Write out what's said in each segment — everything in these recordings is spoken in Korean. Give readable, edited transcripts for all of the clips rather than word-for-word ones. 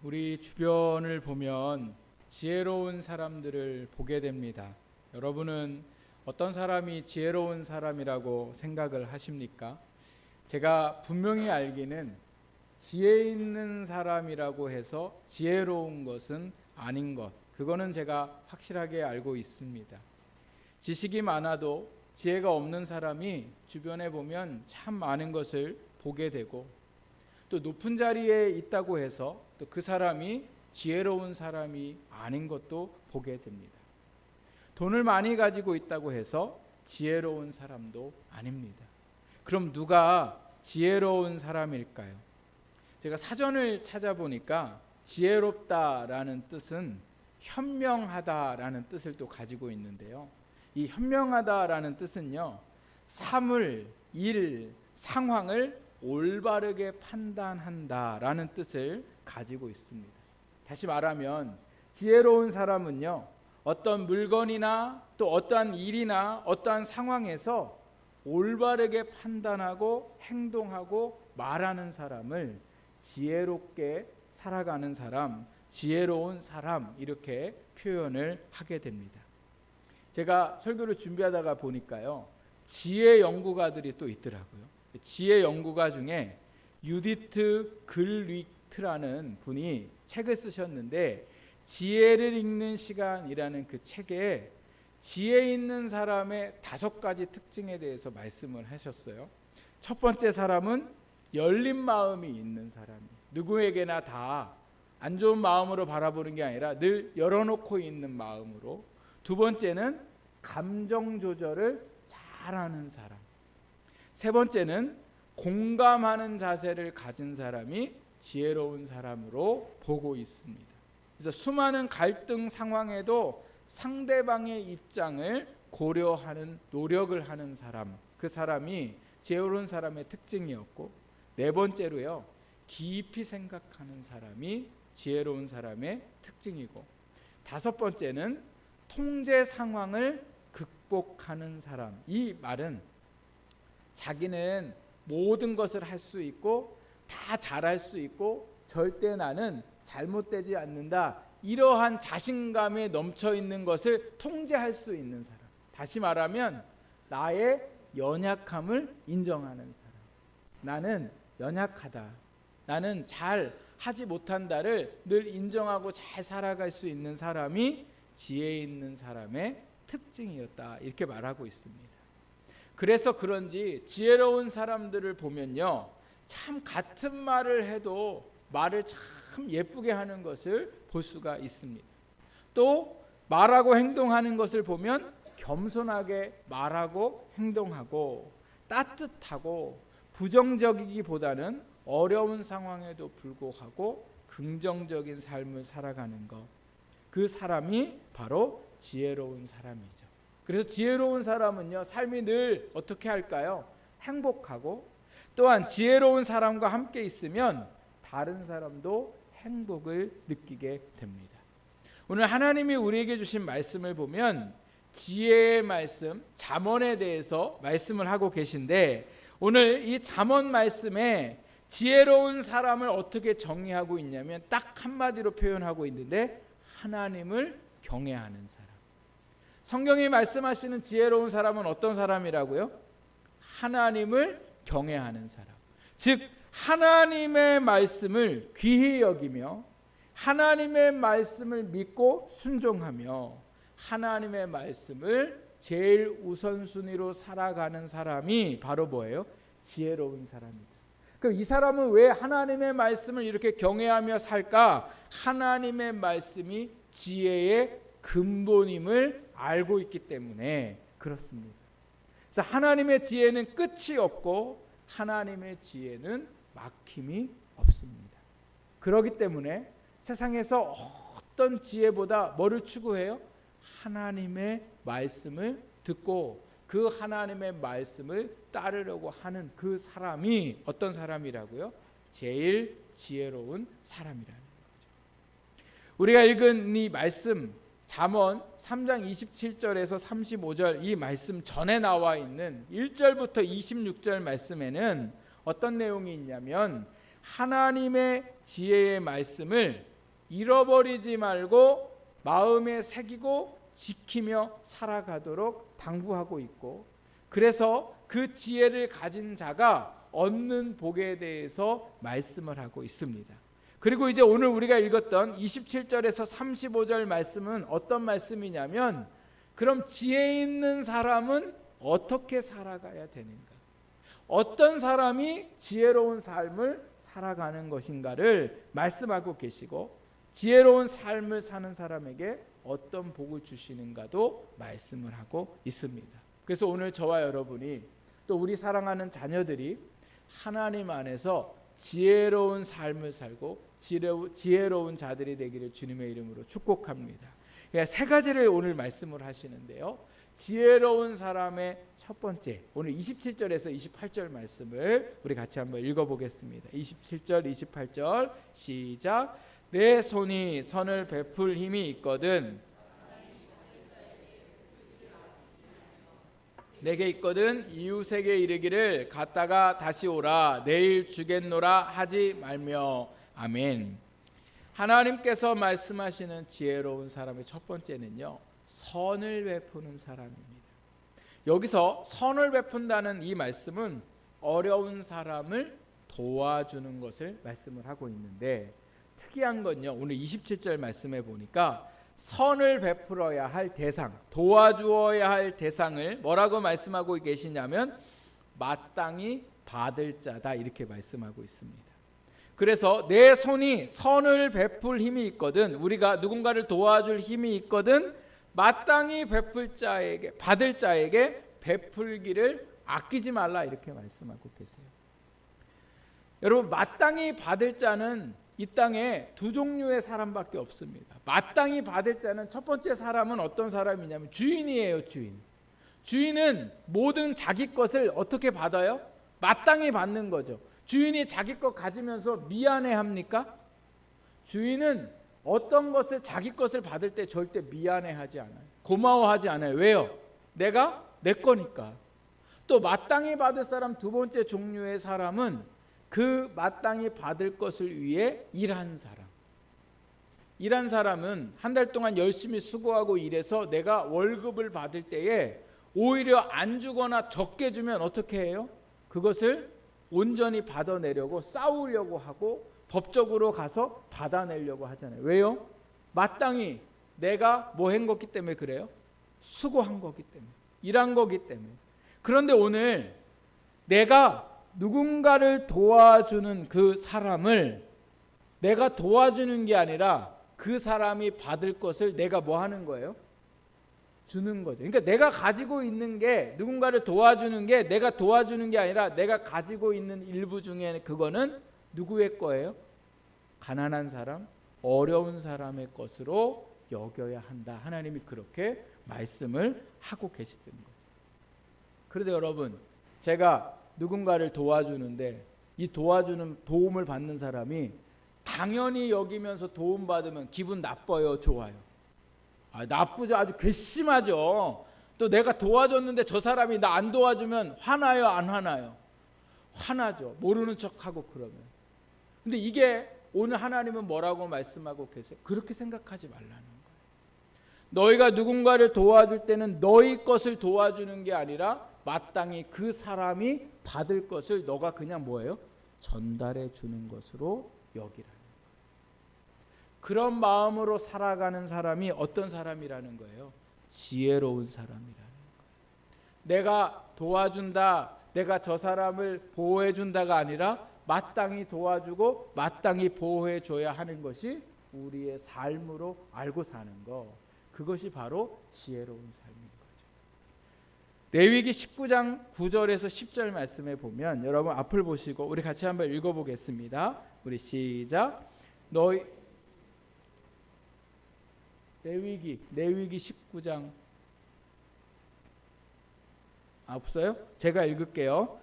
우리 주변을 보면 지혜로운 사람들을 보게 됩니다. 여러분은 어떤 사람이 지혜로운 사람이라고 생각을 하십니까? 제가 분명히 알기는 지혜 있는 사람이라고 해서 지혜로운 것은 아닌 것, 그거는 제가 확실하게 알고 있습니다. 지식이 많아도 지혜가 없는 사람이 주변에 보면 참 많은 것을 보게 되고, 또 높은 자리에 있다고 해서 또 그 사람이 지혜로운 사람이 아닌 것도 보게 됩니다. 돈을 많이 가지고 있다고 해서 지혜로운 사람도 아닙니다. 그럼 누가 지혜로운 사람일까요? 제가 사전을 찾아보니까 지혜롭다라는 뜻은 현명하다라는 뜻을 또 가지고 있는데요. 이 현명하다라는 뜻은요, 사물, 일, 상황을 올바르게 판단한다라는 뜻을 가지고 있습니다. 다시 말하면 지혜로운 사람은요, 어떤 물건이나 또 어떠한 일이나 어떠한 상황에서 올바르게 판단하고 행동하고 말하는 사람을 지혜롭게 살아가는 사람, 지혜로운 사람, 이렇게 표현을 하게 됩니다. 제가 설교를 준비하다가 보니까요, 지혜 연구가들이 또 있더라고요. 지혜 연구가 중에 유디트 글위트라는 분이 책을 쓰셨는데, 지혜를 읽는 시간이라는 그 책에 지혜 있는 사람의 5가지 특징에 대해서 말씀을 하셨어요. 첫 번째 사람은 열린 마음이 있는 사람이에요. 누구에게나 다 안 좋은 마음으로 바라보는 게 아니라 늘 열어놓고 있는 마음으로. 두 번째는 감정 조절을 잘하는 사람. 세 번째는 공감하는 자세를 가진 사람이 지혜로운 사람으로 보고 있습니다. 그래서 수많은 갈등 상황에도 상대방의 입장을 고려하는 노력을 하는 사람, 그 사람이 지혜로운 사람의 특징이었고, 네 번째로요, 깊이 생각하는 사람이 지혜로운 사람의 특징이고, 다섯 번째는 통제 상황을 극복하는 사람. 이 말은 자기는 모든 것을 할 수 있고 다 잘할 수 있고 절대 나는 잘못되지 않는다, 이러한 자신감에 넘쳐 있는 것을 통제할 수 있는 사람. 다시 말하면 나의 연약함을 인정하는 사람. 나는 연약하다, 나는 잘 하지 못한다를 늘 인정하고 잘 살아갈 수 있는 사람이 지혜 있는 사람의 특징이었다, 이렇게 말하고 있습니다. 그래서 그런지 지혜로운 사람들을 보면요, 참 같은 말을 해도 말을 참 예쁘게 하는 것을 볼 수가 있습니다. 또 말하고 행동하는 것을 보면 겸손하게 말하고 행동하고 따뜻하고 부정적이기보다는 어려운 상황에도 불구하고 긍정적인 삶을 살아가는 것, 그 사람이 바로 지혜로운 사람이죠. 그래서 지혜로운 사람은요, 삶이 늘 어떻게 할까요? 행복하고, 또한 지혜로운 사람과 함께 있으면 다른 사람도 행복을 느끼게 됩니다. 오늘 하나님이 우리에게 주신 말씀을 보면 지혜의 말씀, 잠언에 대해서 말씀을 하고 계신데, 오늘 이 잠언 말씀에 지혜로운 사람을 어떻게 정의하고 있냐면 딱 한마디로 표현하고 있는데, 하나님을 경외하는 사람. 성경이 말씀하시는 지혜로운 사람은 어떤 사람이라고요? 하나님을 경외하는 사람. 즉 하나님의 말씀을 귀히 여기며 하나님의 말씀을 믿고 순종하며 하나님의 말씀을 제일 우선순위로 살아가는 사람이 바로 뭐예요? 지혜로운 사람이다. 그럼 이 사람은 왜 하나님의 말씀을 이렇게 경외하며 살까? 하나님의 말씀이 지혜의 근본임을 알고 있기 때문에 그렇습니다. 그래서 하나님의 지혜는 끝이 없고 하나님의 지혜는 막힘이 없습니다. 그렇기 때문에 세상에서 어떤 지혜보다 뭐를 추구해요? 하나님의 말씀을 듣고 그 하나님의 말씀을 따르려고 하는 그 사람이 어떤 사람이라고요? 제일 지혜로운 사람이라는 거죠. 우리가 읽은 이 말씀, 잠언 3장 27절에서 35절 이 말씀 전에 나와 있는 1절부터 26절 말씀에는 어떤 내용이 있냐면, 하나님의 지혜의 말씀을 잃어버리지 말고 마음에 새기고 지키며 살아가도록 당부하고 있고, 그래서 그 지혜를 가진 자가 얻는 복에 대해서 말씀을 하고 있습니다. 그리고 이제 오늘 우리가 읽었던 27절에서 35절 말씀은 어떤 말씀이냐면, 그럼 지혜 있는 사람은 어떻게 살아가야 되는가? 어떤 사람이 지혜로운 삶을 살아가는 것인가를 말씀하고 계시고, 지혜로운 삶을 사는 사람에게 어떤 복을 주시는가도 말씀을 하고 있습니다. 그래서 오늘 저와 여러분이, 또 우리 사랑하는 자녀들이 하나님 안에서 지혜로운 삶을 살고 지혜로운 자들이 되기를 주님의 이름으로 축복합니다. 세 가지를 오늘 말씀을 하시는데요. 지혜로운 사람의 첫 번째, 오늘 27절에서 28절 말씀을 우리 같이 한번 읽어보겠습니다. 27절, 28절 시작. 내 손이 선을 베풀 힘이 있거든 내게 있거든 이웃에게 이르기를 갔다가 다시 오라 내일 주겠노라 하지 말며. 아멘. 하나님께서 말씀하시는 지혜로운 사람의 첫 번째는요, 선을 베푸는 사람입니다. 여기서 선을 베푼다는 이 말씀은 어려운 사람을 도와주는 것을 말씀을 하고 있는데, 특이한 건요, 오늘 27절 말씀에 보니까 선을 베풀어야 할 대상, 도와주어야 할 대상을 뭐라고 말씀하고 계시냐면 마땅히 받을 자다, 이렇게 말씀하고 있습니다. 그래서 내 손이 선을 베풀 힘이 있거든, 우리가 누군가를 도와줄 힘이 있거든 마땅히 베풀 자에게, 받을 자에게 베풀기를 아끼지 말라, 이렇게 말씀하고 계세요. 여러분, 마땅히 받을 자는 이 땅에 두 종류의 사람밖에 없습니다. 마땅히 받을 자는, 첫 번째 사람은 어떤 사람이냐면 주인이에요. 주인은 모든 자기 것을 어떻게 받아요? 마땅히 받는 거죠. 주인이 자기 것 가지면서 미안해합니까? 주인은 어떤 것을, 자기 것을 받을 때 절대 미안해하지 않아요. 고마워하지 않아요. 왜요? 내가 내 거니까. 또 마땅히 받을 사람, 두 번째 종류의 사람은 그 마땅히 받을 것을 위해 일한 사람. 일한 사람은 한 달 동안 열심히 수고하고 일해서 내가 월급을 받을 때에 오히려 안 주거나 적게 주면 어떻게 해요? 그것을 온전히 받아내려고 싸우려고 하고 법적으로 가서 받아내려고 하잖아요. 왜요? 마땅히 내가 뭐 한 거기 때문에 그래요? 수고한 거기 때문에, 일한 거기 때문에. 그런데 오늘 내가 누군가를 도와주는 그 사람을 내가 도와주는 게 아니라 그 사람이 받을 것을 내가 뭐 하는 거예요? 주는 거죠. 그러니까 내가 가지고 있는 게, 누군가를 도와주는 게 내가 도와주는 게 아니라 내가 가지고 있는 일부 중에 그거는 누구의 거예요? 가난한 사람, 어려운 사람의 것으로 여겨야 한다. 하나님이 그렇게 말씀을 하고 계시는 거죠. 그런데 여러분, 제가 누군가를 도와주는데 이 도와주는, 도움을 받는 사람이 당연히 여기면서 도움받으면 기분 나빠요, 좋아요? 나쁘죠. 아주 괘씸하죠. 또 내가 도와줬는데 저 사람이 나 안 도와주면 화나요, 안 화나요? 화나죠. 모르는 척하고 그러면. 근데 이게 오늘 하나님은 뭐라고 말씀하고 계세요? 그렇게 생각하지 말라는 거예요. 너희가 누군가를 도와줄 때는 너희 것을 도와주는 게 아니라 마땅히 그 사람이 받을 것을 너가 그냥 뭐예요? 전달해 주는 것으로 여기라는 거예요. 그런 마음으로 살아가는 사람이 어떤 사람이라는 거예요? 지혜로운 사람이라는 거예요. 내가 도와준다, 내가 저 사람을 보호해 준다가 아니라 마땅히 도와주고 마땅히 보호해 줘야 하는 것이 우리의 삶으로 알고 사는 거, 그것이 바로 지혜로운 삶인 거죠. 레위기 19장 9절에서 10절 말씀에 보면, 여러분 앞을 보시고 우리 같이 한번 읽어보겠습니다. 우리 시작. 레위기 19장, 없어요? 제가 읽을게요.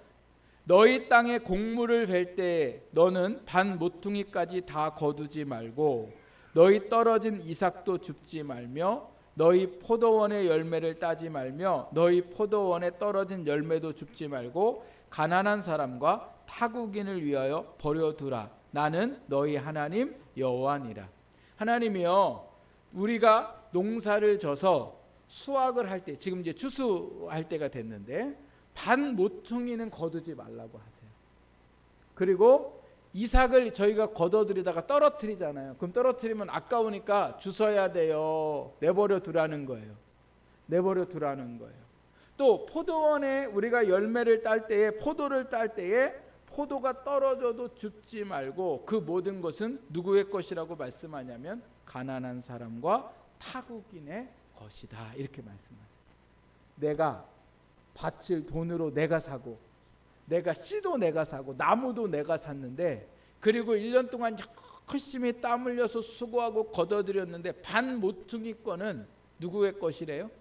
너희 땅에 곡물을 벨 때에 너는 반 모퉁이까지 다 거두지 말고 너희 떨어진 이삭도 줍지 말며 너희 포도원의 열매를 따지 말며 너희 포도원에 떨어진 열매도 줍지 말고 가난한 사람과 타국인을 위하여 버려두라. 나는 너희 하나님 여호와니라. 하나님이요, 우리가 농사를 져서 수확을 할 때, 지금 이제 추수할 때가 됐는데 반 모퉁이는 거두지 말라고 하세요. 그리고 이삭을 저희가 걷어들이다가 떨어뜨리잖아요. 그럼 떨어뜨리면 아까우니까 주워야 돼요. 내버려 두라는 거예요. 내버려 두라는 거예요. 또 포도원에 우리가 열매를 딸 때에, 포도를 딸 때에 포도가 떨어져도 줍지 말고 그 모든 것은 누구의 것이라고 말씀하냐면 가난한 사람과 타국인의 것이다, 이렇게 말씀하세요. 내가 밭을 돈으로 내가 사고, 내가 씨도 내가 사고, 나무도 내가 샀는데, 그리고 1년 동안 열심히 땀 흘려서 수고하고 걷어들였는데 반 모퉁이 거는 누구의 것이래요?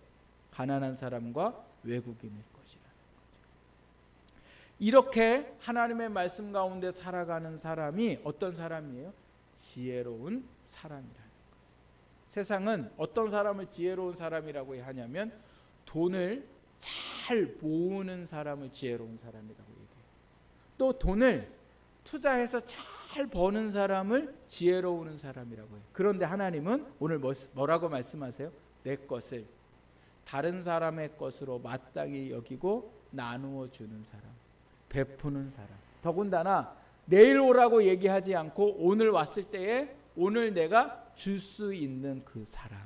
가난한 사람과 외국인의 것이라는 거죠. 이렇게 하나님의 말씀 가운데 살아가는 사람이 어떤 사람이에요? 지혜로운 사람이라는 거예요. 세상은 어떤 사람을 지혜로운 사람이라고 하냐면 돈을 잘 모으는 사람을 지혜로운 사람이라고 얘기해요. 또 돈을 투자해서 잘 버는 사람을 지혜로운 사람이라고 해요. 그런데 하나님은 오늘 뭐라고 말씀하세요? 내 것을 다른 사람의 것으로 마땅히 여기고 나누어 주는 사람, 베푸는 사람. 더군다나 내일 오라고 얘기하지 않고 오늘 왔을 때에 오늘 내가 줄 수 있는 그 사람,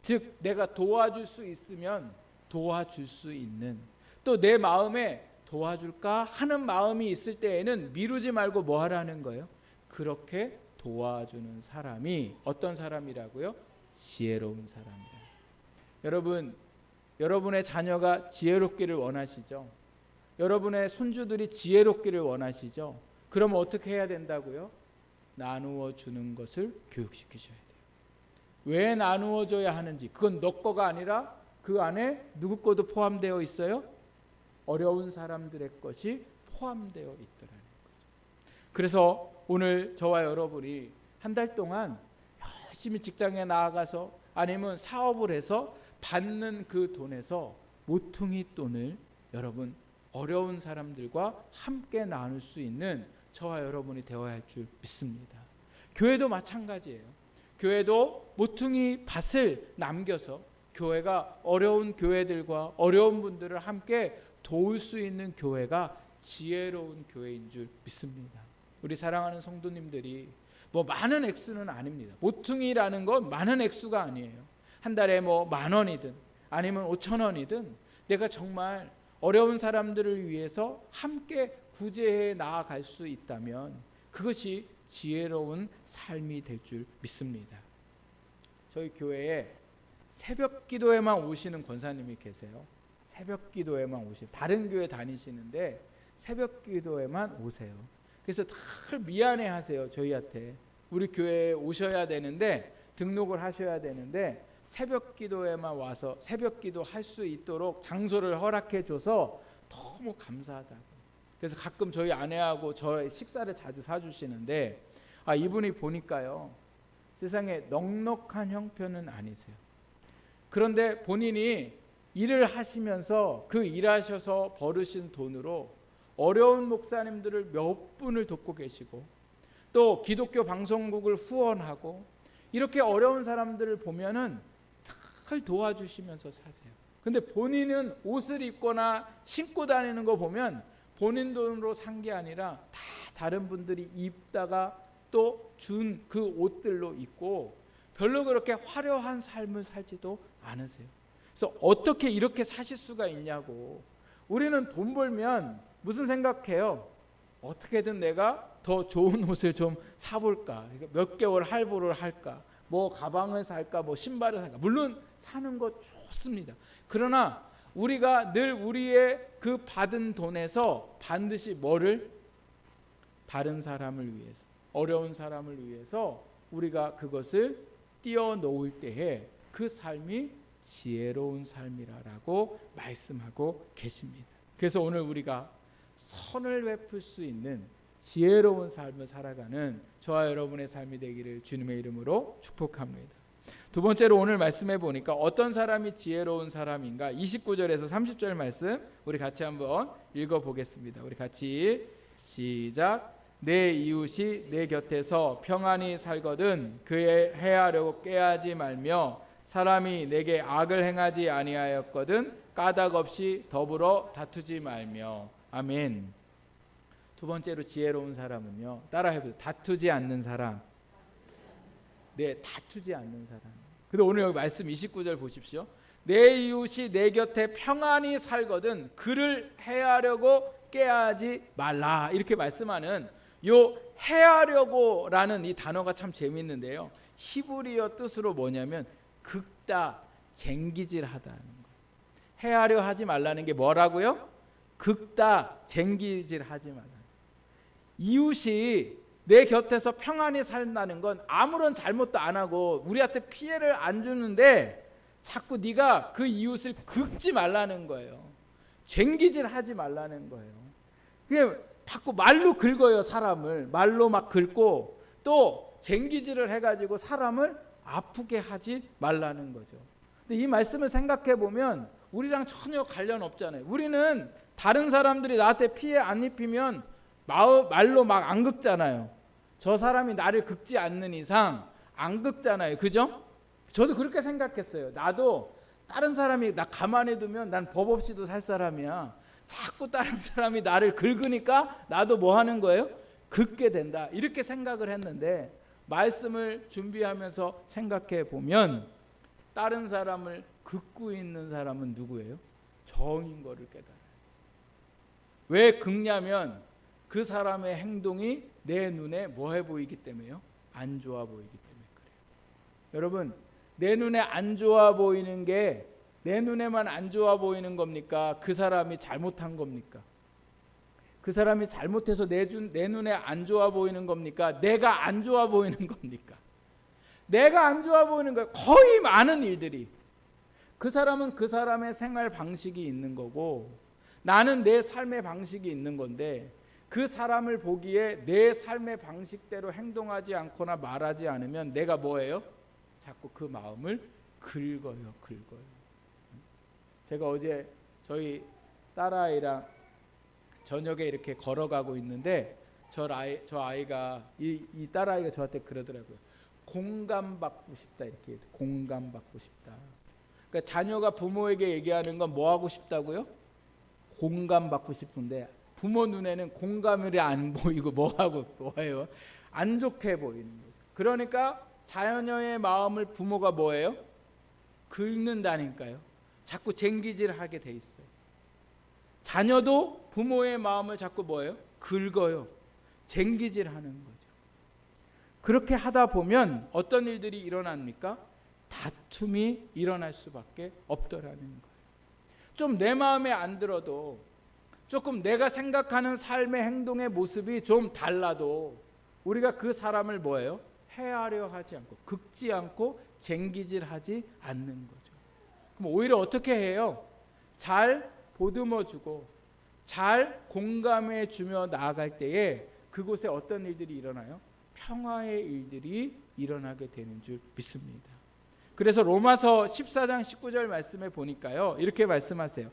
즉 내가 도와줄 수 있으면 도와줄 수 있는, 또 내 마음에 도와줄까 하는 마음이 있을 때에는 미루지 말고 뭐 하라는 거예요? 그렇게 도와주는 사람이 어떤 사람이라고요? 지혜로운 사람이다. 여러분, 여러분의 자녀가 지혜롭기를 원하시죠? 여러분의 손주들이 지혜롭기를 원하시죠? 그러면 어떻게 해야 된다고요? 나누어 주는 것을 교육시키셔야 돼요. 왜 나누어 줘야 하는지, 그건 너 거가 아니라 그 안에 누구 거도 포함되어 있어요? 어려운 사람들의 것이 포함되어 있더라는 거죠. 그래서 오늘 저와 여러분이 한 달 동안 열심히 직장에 나아가서 아니면 사업을 해서 받는 그 돈에서 모퉁이 돈을 여러분 어려운 사람들과 함께 나눌 수 있는 저와 여러분이 되어야 할 줄 믿습니다. 교회도 마찬가지예요. 교회도 모퉁이 밭을 남겨서 교회가 어려운 교회들과 어려운 분들을 함께 도울 수 있는 교회가 지혜로운 교회인 줄 믿습니다. 우리 사랑하는 성도님들이 뭐 많은 액수는 아닙니다. 모퉁이라는 건 많은 액수가 아니에요. 한 달에 뭐 10,000원이든 아니면 5,000원이든 내가 정말 어려운 사람들을 위해서 함께 구제해 나아갈 수 있다면 그것이 지혜로운 삶이 될 줄 믿습니다. 저희 교회에 새벽 기도에만 오시는 권사님이 계세요. 새벽 기도에만 오시고 다른 교회 다니시는데 새벽 기도에만 오세요. 그래서 늘 미안해하세요. 저희한테 우리 교회에 오셔야 되는데 등록을 하셔야 되는데 새벽 기도에만 와서 새벽 기도 할 수 있도록 장소를 허락해 줘서 너무 감사하다고. 그래서 가끔 저희 아내하고 저 식사를 자주 사주시는데 이분이 보니까요 세상에 넉넉한 형편은 아니세요. 그런데 본인이 일을 하시면서 그 일하셔서 벌으신 돈으로 어려운 목사님들을 몇 분을 돕고 계시고 또 기독교 방송국을 후원하고 이렇게 어려운 사람들을 보면은 늘 도와주시면서 사세요. 근데 본인은 옷을 입거나 신고 다니는 거 보면 본인 돈으로 산 게 아니라 다 다른 분들이 입다가 또 준 그 옷들로 입고 별로 그렇게 화려한 삶을 살지도 않으세요. 그래서 어떻게 이렇게 사실 수가 있냐고. 우리는 돈 벌면 무슨 생각해요? 어떻게든 내가 더 좋은 옷을 좀 사볼까, 몇 개월 할부를 할까, 뭐 가방을 살까, 뭐 신발을 살까. 물론 사는 거 좋습니다. 그러나 우리가 늘 우리의 그 받은 돈에서 반드시 뭐를? 다른 사람을 위해서, 어려운 사람을 위해서 우리가 그것을 띄어놓을 때에 그 삶이 지혜로운 삶이라고 말씀하고 계십니다. 그래서 오늘 우리가 선을 베풀 수 있는 지혜로운 삶을 살아가는 저와 여러분의 삶이 되기를 주님의 이름으로 축복합니다. 두 번째로 오늘 말씀해 보니까 어떤 사람이 지혜로운 사람인가? 29절에서 30절 말씀 우리 같이 한번 읽어보겠습니다. 우리 같이 시작. 내 이웃이 내 곁에서 평안히 살거든 그에 해하려고 꾀하지 말며 사람이 내게 악을 행하지 아니하였거든 까닭 없이 더불어 다투지 말며. 아멘. 두 번째로 지혜로운 사람은요, 따라해보세요. 다투지 않는 사람. 네, 다투지 않는 사람. 근데 오늘 여기 말씀 29절 보십시오. 내 이웃이 내 곁에 평안히 살거든 그를 해하려고 꾀하지 말라. 이렇게 말씀하는 요 해하려고라는 이 단어가 참 재밌는데요. 히브리어 뜻으로 뭐냐면 극다, 쟁기질하다는 거. 해하려 하지 말라는 게 뭐라고요? 극다, 쟁기질하지 말라. 이웃이 내 곁에서 평안히 산다는 건 아무런 잘못도 안 하고 우리한테 피해를 안 주는데 자꾸 네가 그 이웃을 긁지 말라는 거예요. 쟁기질하지 말라는 거예요. 그게 자꾸 말로 긁어요. 사람을 말로 막 긁고 또 쟁기질을 해가지고 사람을 아프게 하지 말라는 거죠. 근데 이 말씀을 생각해 보면 우리랑 전혀 관련 없잖아요. 우리는 다른 사람들이 나한테 피해 안 입히면 말로 막 안 긁잖아요. 저 사람이 나를 긁지 않는 이상 안 긁잖아요. 그죠? 저도 그렇게 생각했어요. 나도 다른 사람이 나 가만히 두면 난 법 없이도 살 사람이야. 자꾸 다른 사람이 나를 긁으니까 나도 뭐 하는 거예요? 긁게 된다. 이렇게 생각을 했는데 말씀을 준비하면서 생각해 보면 다른 사람을 긁고 있는 사람은 누구예요? 저인 거를 깨달아요. 왜 긁냐면 그 사람의 행동이 내 눈에 뭐해 보이기 때문에요? 안 좋아 보이기 때문에 그래요. 여러분, 내 눈에 안 좋아 보이는 게 내 눈에만 안 좋아 보이는 겁니까? 그 사람이 잘못한 겁니까? 그 사람이 잘못해서 내 눈에 안 좋아 보이는 겁니까? 내가 안 좋아 보이는 겁니까? 내가 안 좋아 보이는 거예요. 거의 많은 일들이. 그 사람은 그 사람의 생활 방식이 있는 거고 나는 내 삶의 방식이 있는 건데 그 사람을 보기에 내 삶의 방식대로 행동하지 않거나 말하지 않으면 내가 뭐예요? 자꾸 그 마음을 긁어요. 제가 어제 저희 딸아이랑 저녁에 이렇게 걸어가고 있는데 저 아이가 이 딸아이가 저한테 그러더라고요. 공감받고 싶다. 이렇게 공감받고 싶다. 그러니까 자녀가 부모에게 얘기하는 건 뭐 하고 싶다고요? 공감받고 싶은데 부모 눈에는 공감이 안 보이고 뭐예요? 안 좋게 보이는 거죠. 그러니까 자녀의 마음을 부모가 뭐예요? 긁는다니까요. 자꾸 쟁기질하게 돼 있어요. 자녀도 부모의 마음을 자꾸 뭐예요? 긁어요. 쟁기질하는 거죠. 그렇게 하다 보면 어떤 일들이 일어납니까? 다툼이 일어날 수밖에 없더라는 거예요. 좀 내 마음에 안 들어도 조금 내가 생각하는 삶의 행동의 모습이 좀 달라도 우리가 그 사람을 뭐예요? 해하려 하지 않고 긁지 않고 쟁기질하지 않는 거죠. 그럼 오히려 어떻게 해요? 잘 보듬어주고 잘 공감해 주며 나아갈 때에 그곳에 어떤 일들이 일어나요? 평화의 일들이 일어나게 되는 줄 믿습니다. 그래서 로마서 14장 19절 말씀에 보니까요. 이렇게 말씀하세요.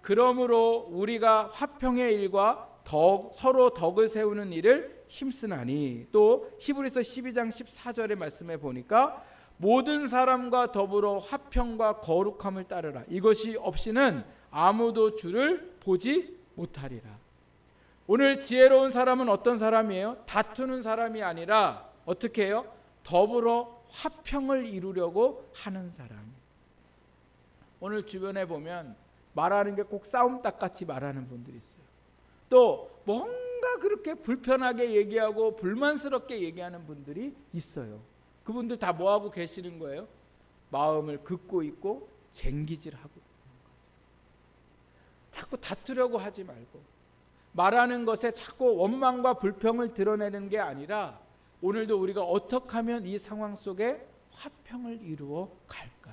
그러므로 우리가 화평의 일과 서로 덕을 세우는 일을 힘쓰나니. 또 히브리서 12장 14절의 말씀에 보니까 모든 사람과 더불어 화평과 거룩함을 따르라. 이것이 없이는 아무도 주를 보지 못하리라. 오늘 지혜로운 사람은 어떤 사람이에요? 다투는 사람이 아니라 어떻게 해요? 더불어 화평을 이루려고 하는 사람. 오늘 주변에 보면 말하는 게 꼭 싸움닭같이 말하는 분들이 있어요. 또 뭔가 그렇게 불편하게 얘기하고 불만스럽게 얘기하는 분들이 있어요. 그분들 다 뭐하고 계시는 거예요? 마음을 긁고 있고 쟁기질하고 있는 거죠. 자꾸 다투려고 하지 말고 말하는 것에 자꾸 원망과 불평을 드러내는 게 아니라 오늘도 우리가 어떻게 하면 이 상황 속에 화평을 이루어 갈까?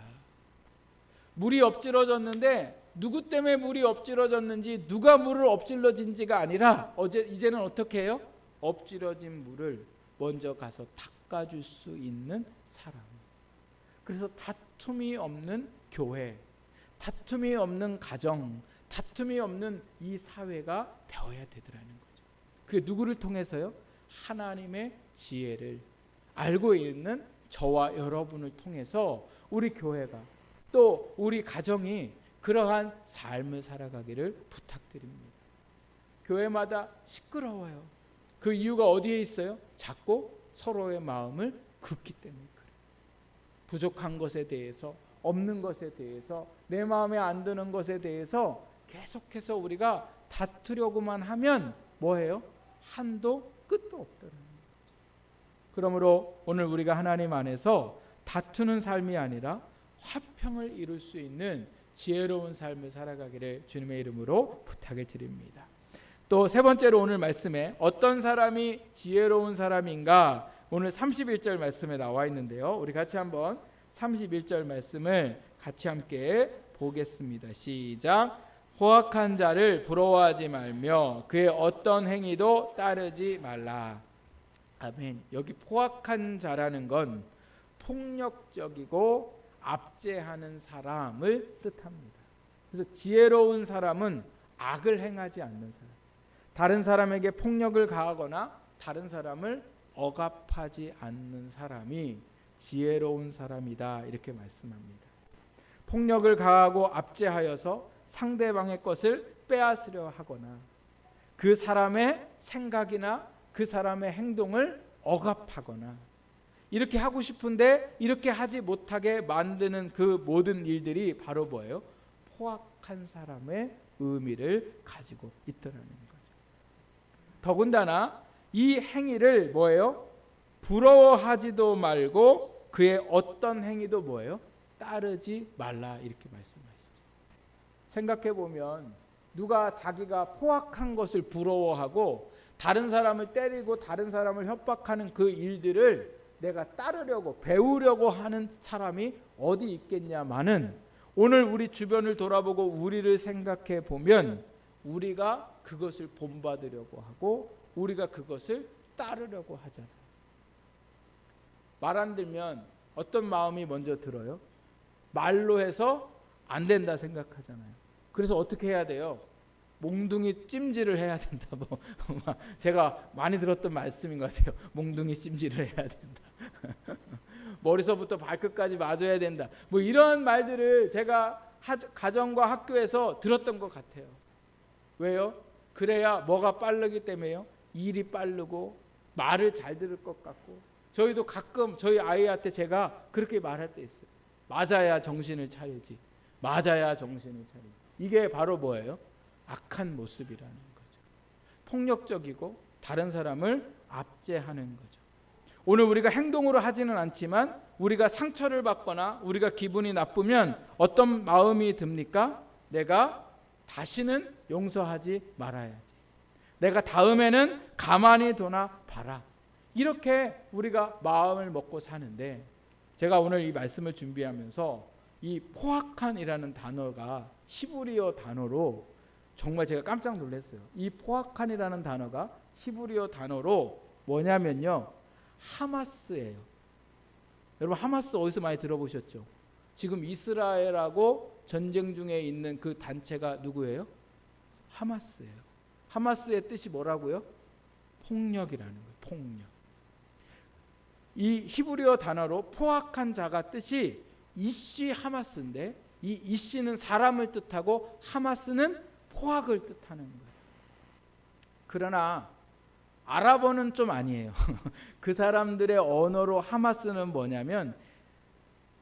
물이 엎질러졌는데 누구 때문에 물이 엎질러졌는지 누가 물을 엎질러진지가 아니라 이제는 어떻게 해요? 엎질러진 물을 먼저 가서 닦아줄 수 있는 사람. 그래서 다툼이 없는 교회, 다툼이 없는 가정, 다툼이 없는 이 사회가 되어야 되더라는 거죠. 그게 누구를 통해서요? 하나님의 지혜를 알고 있는 저와 여러분을 통해서 우리 교회가 또 우리 가정이 그러한 삶을 살아가기를 부탁드립니다. 교회마다 시끄러워요. 그 이유가 어디에 있어요? 자꾸 서로의 마음을 긋기 때문에 그래요. 부족한 것에 대해서, 없는 것에 대해서, 내 마음에 안 드는 것에 대해서 계속해서 우리가 다투려고만 하면 뭐예요? 한도 끝도 없더라는 거죠. 그러므로 오늘 우리가 하나님 안에서 다투는 삶이 아니라 화평을 이룰 수 있는 지혜로운 삶을 살아가기를 주님의 이름으로 부탁을 드립니다. 또 세 번째로 오늘 말씀에 어떤 사람이 지혜로운 사람인가, 오늘 31절 말씀에 나와 있는데요. 우리 같이 한번 31절 말씀을 같이 함께 보겠습니다. 시작. 포악한 자를 부러워하지 말며 그의 어떤 행위도 따르지 말라. 아멘. 여기 포악한 자라는 건 폭력적이고 압제하는 사람을 뜻합니다. 그래서 지혜로운 사람은 악을 행하지 않는 사람, 다른 사람에게 폭력을 가하거나 다른 사람을 억압하지 않는 사람이 지혜로운 사람이다, 이렇게 말씀합니다. 폭력을 가하고 압제하여서 상대방의 것을 빼앗으려 하거나 그 사람의 생각이나 그 사람의 행동을 억압하거나 이렇게 하고 싶은데 이렇게 하지 못하게 만드는 그 모든 일들이 바로 뭐예요? 포악한 사람의 의미를 가지고 있더라는 거죠. 더군다나 이 행위를 뭐예요? 부러워하지도 말고 그의 어떤 행위도 뭐예요? 따르지 말라, 이렇게 말씀하시죠. 생각해 보면 누가 자기가 포악한 것을 부러워하고 다른 사람을 때리고 다른 사람을 협박하는 그 일들을 내가 따르려고 배우려고 하는 사람이 어디 있겠냐마는, 오늘 우리 주변을 돌아보고 우리를 생각해 보면 우리가 그것을 본받으려고 하고 우리가 그것을 따르려고 하잖아요. 말 안 들면 어떤 마음이 먼저 들어요? 말로 해서 안 된다 생각하잖아요. 그래서 어떻게 해야 돼요? 몽둥이 찜질을 해야 된다. 뭐 제가 많이 들었던 말씀인 것 같아요. 몽둥이 찜질을 해야 된다. 머리서부터 발끝까지 맞아야 된다. 뭐 이런 말들을 제가 가정과 학교에서 들었던 것 같아요. 왜요? 그래야 뭐가 빠르기 때문에요. 일이 빠르고 말을 잘 들을 것 같고. 저희도 가끔 저희 아이한테 제가 그렇게 말할 때 있어요. 맞아야 정신을 차리지. 맞아야 정신을 차리지. 이게 바로 뭐예요? 악한 모습이라는 거죠. 폭력적이고 다른 사람을 압제하는 거죠. 오늘 우리가 행동으로 하지는 않지만 우리가 상처를 받거나 우리가 기분이 나쁘면 어떤 마음이 듭니까? 내가 다시는 용서하지 말아야지. 내가 다음에는 가만히 두나 봐라. 이렇게 우리가 마음을 먹고 사는데, 제가 오늘 이 말씀을 준비하면서 이 포악한이라는 단어가 히브리어 단어로 정말 제가 깜짝 놀랐어요. 이 포악한이라는 단어가 히브리어 단어로 뭐냐면요, 하마스예요. 여러분 하마스 어디서 많이 들어보셨죠? 지금 이스라엘하고 전쟁 중에 있는 그 단체가 누구예요? 하마스예요. 하마스의 뜻이 뭐라고요? 폭력이라는 거예요. 폭력. 이 히브리어 단어로 포악한 자가 뜻이 이시 하마스인데, 이 이시는 사람을 뜻하고 하마스는 포악을 뜻하는 거예요. 그러나 아랍어는 좀 아니에요. 그 사람들의 언어로 하마스는 뭐냐면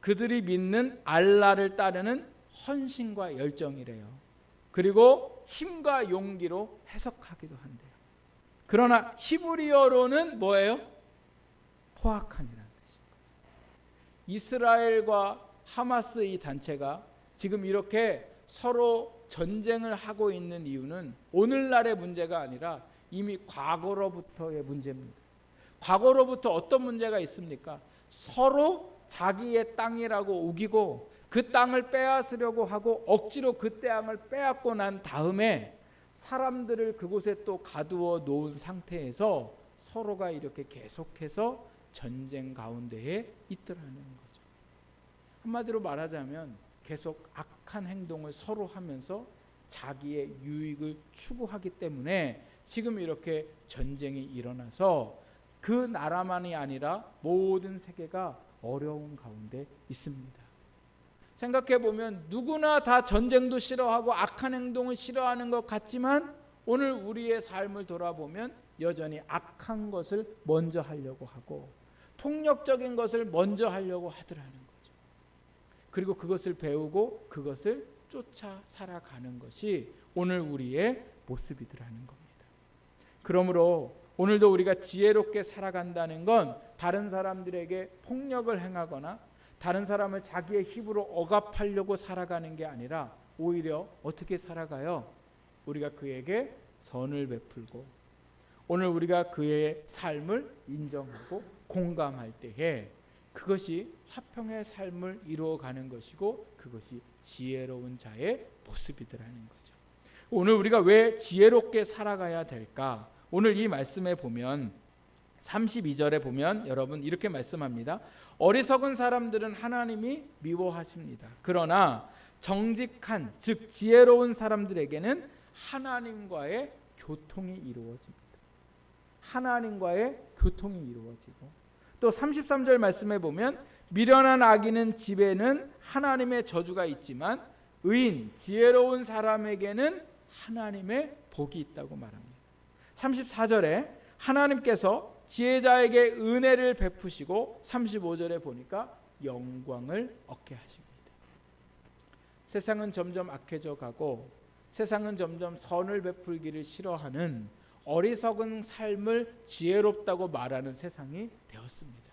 그들이 믿는 알라를 따르는 헌신과 열정이래요. 그리고 힘과 용기로 해석하기도 한대요. 그러나 히브리어로는 뭐예요? 포악한이라는 뜻인 거죠. 이스라엘과 하마스 이 단체가 지금 이렇게 서로 전쟁을 하고 있는 이유는 오늘날의 문제가 아니라 이미 과거로부터의 문제입니다. 과거로부터 어떤 문제가 있습니까? 서로 자기의 땅이라고 우기고 그 땅을 빼앗으려고 하고 억지로 그 땅을 빼앗고 난 다음에 사람들을 그곳에 또 가두어 놓은 상태에서 서로가 이렇게 계속해서 전쟁 가운데에 있더라는 거죠. 한마디로 말하자면 계속 악한 행동을 서로 하면서 자기의 유익을 추구하기 때문에 지금 이렇게 전쟁이 일어나서 그 나라만이 아니라 모든 세계가 어려운 가운데 있습니다. 생각해 보면 누구나 다 전쟁도 싫어하고 악한 행동을 싫어하는 것 같지만 오늘 우리의 삶을 돌아보면 여전히 악한 것을 먼저 하려고 하고 폭력적인 것을 먼저 하려고 하더라는 거죠. 그리고 그것을 배우고 그것을 쫓아 살아가는 것이 오늘 우리의 모습이더라는 겁니다. 그러므로 오늘도 우리가 지혜롭게 살아간다는 건 다른 사람들에게 폭력을 행하거나 다른 사람을 자기의 힘으로 억압하려고 살아가는 게 아니라 오히려 어떻게 살아가요? 우리가 그에게 선을 베풀고 오늘 우리가 그의 삶을 인정하고 공감할 때에 그것이 화평의 삶을 이루어가는 것이고 그것이 지혜로운 자의 모습이더라는 거죠. 오늘 우리가 왜 지혜롭게 살아가야 될까? 오늘 이 말씀에 보면 32절에 보면 여러분 이렇게 말씀합니다. 어리석은 사람들은 하나님이 미워하십니다. 그러나 정직한 즉 지혜로운 사람들에게는 하나님과의 교통이 이루어집니다. 하나님과의 교통이 이루어지고 또 33절 말씀에 보면 미련한 악인은 집에는 하나님의 저주가 있지만 의인 지혜로운 사람에게는 하나님의 복이 있다고 말합니다. 34절에 하나님께서 지혜자에게 은혜를 베푸시고 35절에 보니까 영광을 얻게 하십니다. 세상은 점점 악해져 가고 세상은 점점 선을 베풀기를 싫어하는 어리석은 삶을 지혜롭다고 말하는 세상이 되었습니다.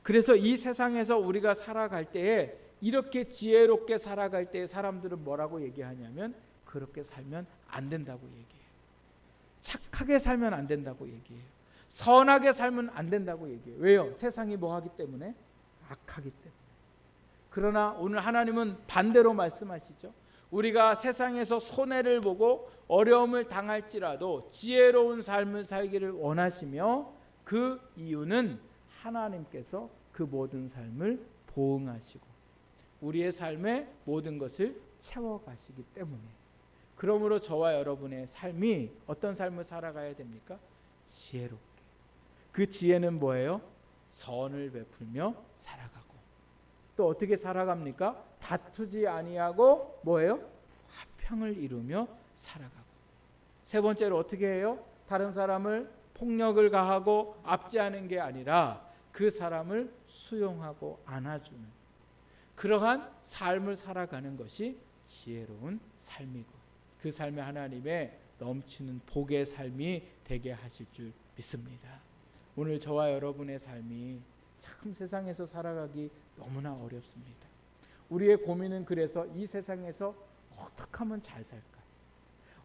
그래서 이 세상에서 우리가 살아갈 때에 이렇게 지혜롭게 살아갈 때 사람들은 뭐라고 얘기하냐면 그렇게 살면 안 된다고 얘기해요. 착하게 살면 안 된다고 얘기해요. 선하게 살면 안 된다고 얘기해요. 왜요? 세상이 뭐하기 때문에? 악하기 때문에. 그러나 오늘 하나님은 반대로 말씀하시죠. 우리가 세상에서 손해를 보고 어려움을 당할지라도 지혜로운 삶을 살기를 원하시며 그 이유는 하나님께서 그 모든 삶을 보응하시고 우리의 삶의 모든 것을 채워가시기 때문에 그러므로 저와 여러분의 삶이 어떤 삶을 살아가야 됩니까? 지혜롭게. 그 지혜는 뭐예요? 선을 베풀며 살아가고 또 어떻게 살아갑니까? 다투지 아니하고 뭐예요? 화평을 이루며 살아가고 세 번째로 어떻게 해요? 다른 사람을 폭력을 가하고 압제하는 게 아니라 그 사람을 수용하고 안아주는 그러한 삶을 살아가는 것이 지혜로운 삶이고 그 삶에 하나님의 넘치는 복의 삶이 되게 하실 줄 믿습니다. 오늘 저와 여러분의 삶이 참 세상에서 살아가기 너무나 어렵습니다. 우리의 고민은 그래서 이 세상에서 어떻게 하면 잘 살까?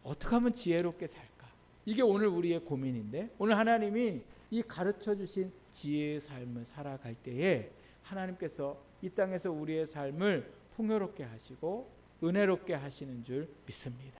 어떻게 하면 지혜롭게 살까? 이게 오늘 우리의 고민인데 오늘 하나님이 이 가르쳐 주신 지혜의 삶을 살아갈 때에 하나님께서 이 땅에서 우리의 삶을 풍요롭게 하시고 은혜롭게 하시는 줄 믿습니다.